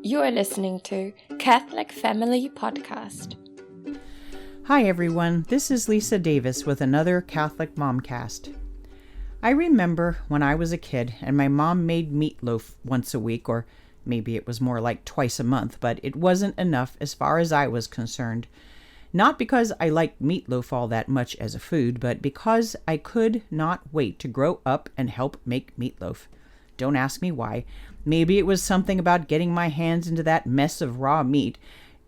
You are listening to Catholic Family Podcast. Hi everyone, this is Lisa Davis with another Catholic Momcast. I remember when I was a kid and my mom made meatloaf once a week, or maybe it was more like twice a month, but it wasn't enough as far as I was concerned. Not because I liked meatloaf all that much as a food, but because I could not wait to grow up and help make meatloaf. Don't ask me why. Maybe it was something about getting my hands into that mess of raw meat.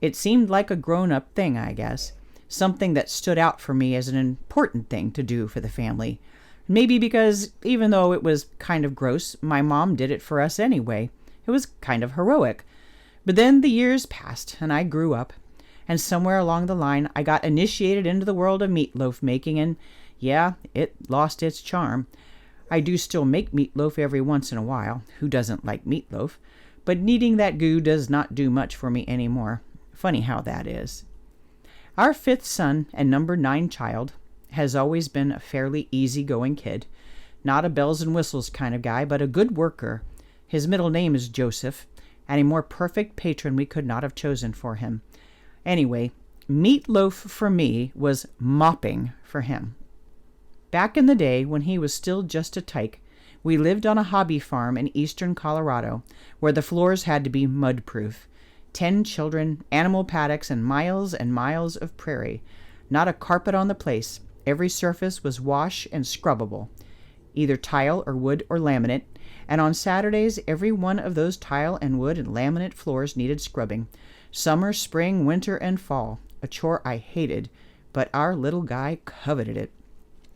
It seemed like a grown-up thing, I guess. Something that stood out for me as an important thing to do for the family. Maybe because, even though it was kind of gross, my mom did it for us anyway. It was kind of heroic. But then the years passed, and I grew up. And somewhere along the line, I got initiated into the world of meatloaf making, and yeah, it lost its charm. I do still make meatloaf every once in a while. Who doesn't like meatloaf? But kneading that goo does not do much for me anymore. Funny how that is. Our fifth son and number 9 child has always been a fairly easygoing kid. Not a bells and whistles kind of guy, but a good worker. His middle name is Joseph, and a more perfect patron we could not have chosen for him. Anyway, meatloaf for me was mopping for him. Back in the day, when he was still just a tyke, we lived on a hobby farm in eastern Colorado, where the floors had to be mud-proof. 10 children, animal paddocks, and miles of prairie. Not a carpet on the place. Every surface was wash and scrubbable, either tile or wood or laminate, and on Saturdays, every one of those tile and wood and laminate floors needed scrubbing. Summer, spring, winter, and fall. A chore I hated, but our little guy coveted it.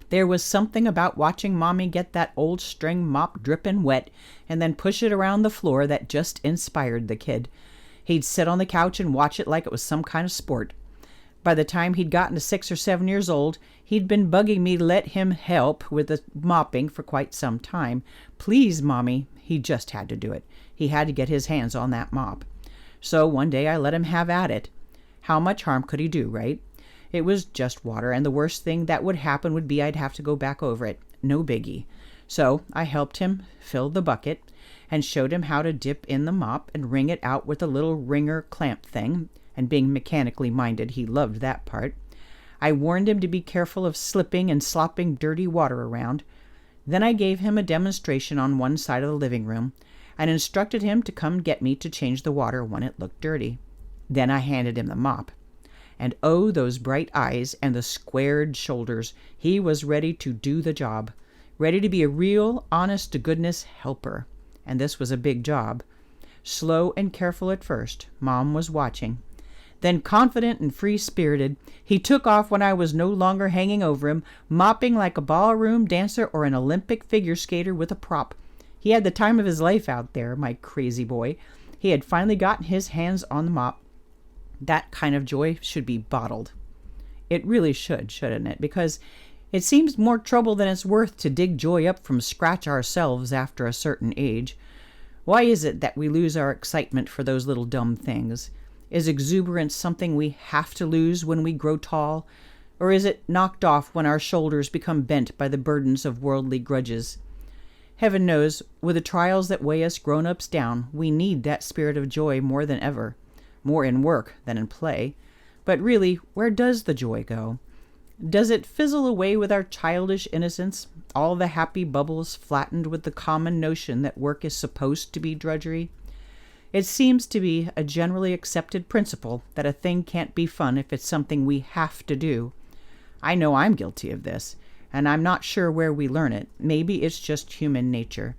There was something about watching Mommy get that old string mop drippin' wet and then push it around the floor that just inspired the kid. He'd sit on the couch and watch it like it was some kind of sport. By the time he'd gotten to 6 or 7 years old, he'd been bugging me to let him help with the mopping for quite some time. Please, Mommy, he just had to do it. He had to get his hands on that mop. So one day I let him have at it. How much harm could he do, right? It was just water, and the worst thing that would happen would be I'd have to go back over it. No biggie. So I helped him fill the bucket and showed him how to dip in the mop and wring it out with a little wringer clamp thing, and being mechanically minded, he loved that part. I warned him to be careful of slipping and slopping dirty water around. Then I gave him a demonstration on one side of the living room and instructed him to come get me to change the water when it looked dirty. Then I handed him the mop. And oh, those bright eyes and the squared shoulders. He was ready to do the job. Ready to be a real, honest-to-goodness helper. And this was a big job. Slow and careful at first. Mom was watching. Then, confident and free-spirited, he took off when I was no longer hanging over him, mopping like a ballroom dancer or an Olympic figure skater with a prop. He had the time of his life out there, my crazy boy. He had finally gotten his hands on the mop. That kind of joy should be bottled. It really should, shouldn't it? Because it seems more trouble than it's worth to dig joy up from scratch ourselves after a certain age. Why is it that we lose our excitement for those little dumb things? Is exuberance something we have to lose when we grow tall? Or is it knocked off when our shoulders become bent by the burdens of worldly grudges? Heaven knows, with the trials that weigh us grown-ups down, we need that spirit of joy more than ever. More in work than in play. But really, where does the joy go? Does it fizzle away with our childish innocence, all the happy bubbles flattened with the common notion that work is supposed to be drudgery? It seems to be a generally accepted principle that a thing can't be fun if it's something we have to do. I know I'm guilty of this, and I'm not sure where we learn it. Maybe it's just human nature.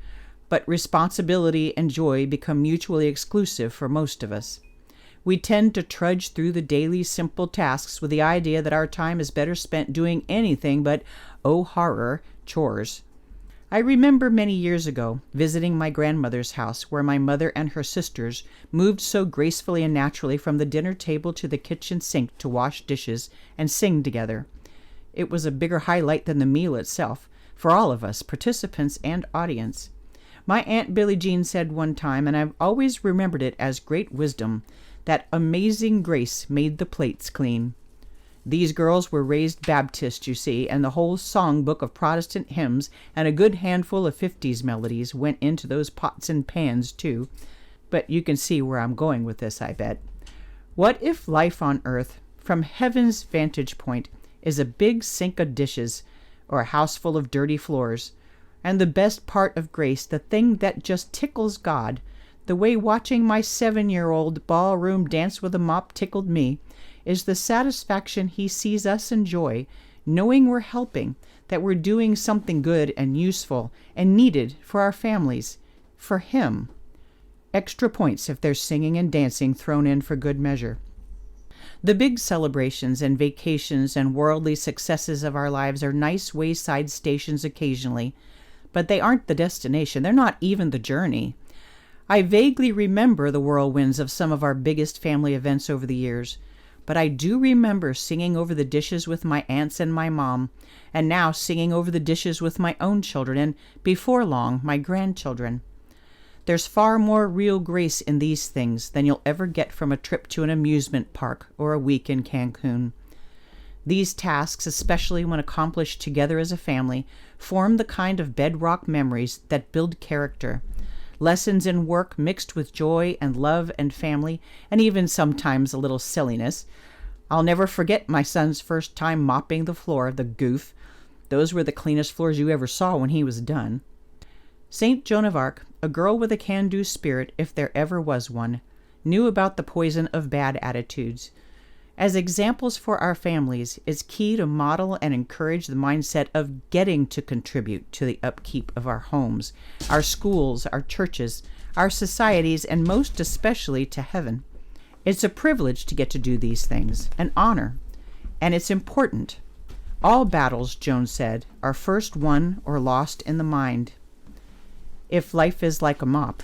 But responsibility and joy become mutually exclusive for most of us. We tend to trudge through the daily simple tasks with the idea that our time is better spent doing anything but, oh horror, chores. I remember many years ago visiting my grandmother's house where my mother and her sisters moved so gracefully and naturally from the dinner table to the kitchen sink to wash dishes and sing together. It was a bigger highlight than the meal itself, for all of us, participants and audience. My Aunt Billie Jean said one time, and I've always remembered it as great wisdom, that amazing grace made the plates clean. These girls were raised Baptist, you see, and the whole songbook of Protestant hymns and a good handful of 50s melodies went into those pots and pans, too. but you can see where I'm going with this, I bet. What if life on earth, from heaven's vantage point, is a big sink of dishes or a house full of dirty floors, and the best part of grace, the thing that just tickles God, the way watching my 7-year-old ballroom dance with a mop tickled me, is the satisfaction he sees us enjoy, knowing we're helping, that we're doing something good and useful and needed for our families, for him. Extra points if there's singing and dancing thrown in for good measure. The big celebrations and vacations and worldly successes of our lives are nice wayside stations occasionally, but they aren't the destination. They're not even the journey. I vaguely remember the whirlwinds of some of our biggest family events over the years, but I do remember singing over the dishes with my aunts and my mom, and now singing over the dishes with my own children, and before long, my grandchildren. There's far more real grace in these things than you'll ever get from a trip to an amusement park or a week in Cancun. These tasks, especially when accomplished together as a family, form the kind of bedrock memories that build character. Lessons in work mixed with joy and love and family, and even sometimes a little silliness. I'll never forget my son's first time mopping the floor, the goof. Those were the cleanest floors you ever saw when he was done. St. Joan of Arc, a girl with a can-do spirit if there ever was one, knew about the poison of bad attitudes. As examples for our families, it's key to model and encourage the mindset of getting to contribute to the upkeep of our homes, our schools, our churches, our societies, and most especially to heaven. It's a privilege to get to do these things, an honor, and it's important. All battles, Joan said, are first won or lost in the mind. If life is like a mop,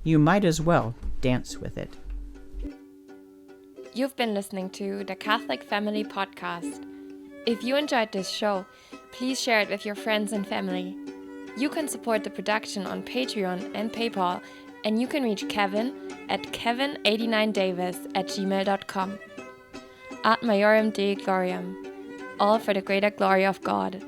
you might as well dance with it. You've been listening to the Catholic Family Podcast. If you enjoyed this show, please share it with your friends and family. You can support the production on Patreon and PayPal, and you can reach Kevin at kevin89davis@gmail.com. Ad Maiorem Dei Gloriam, all for the greater glory of God.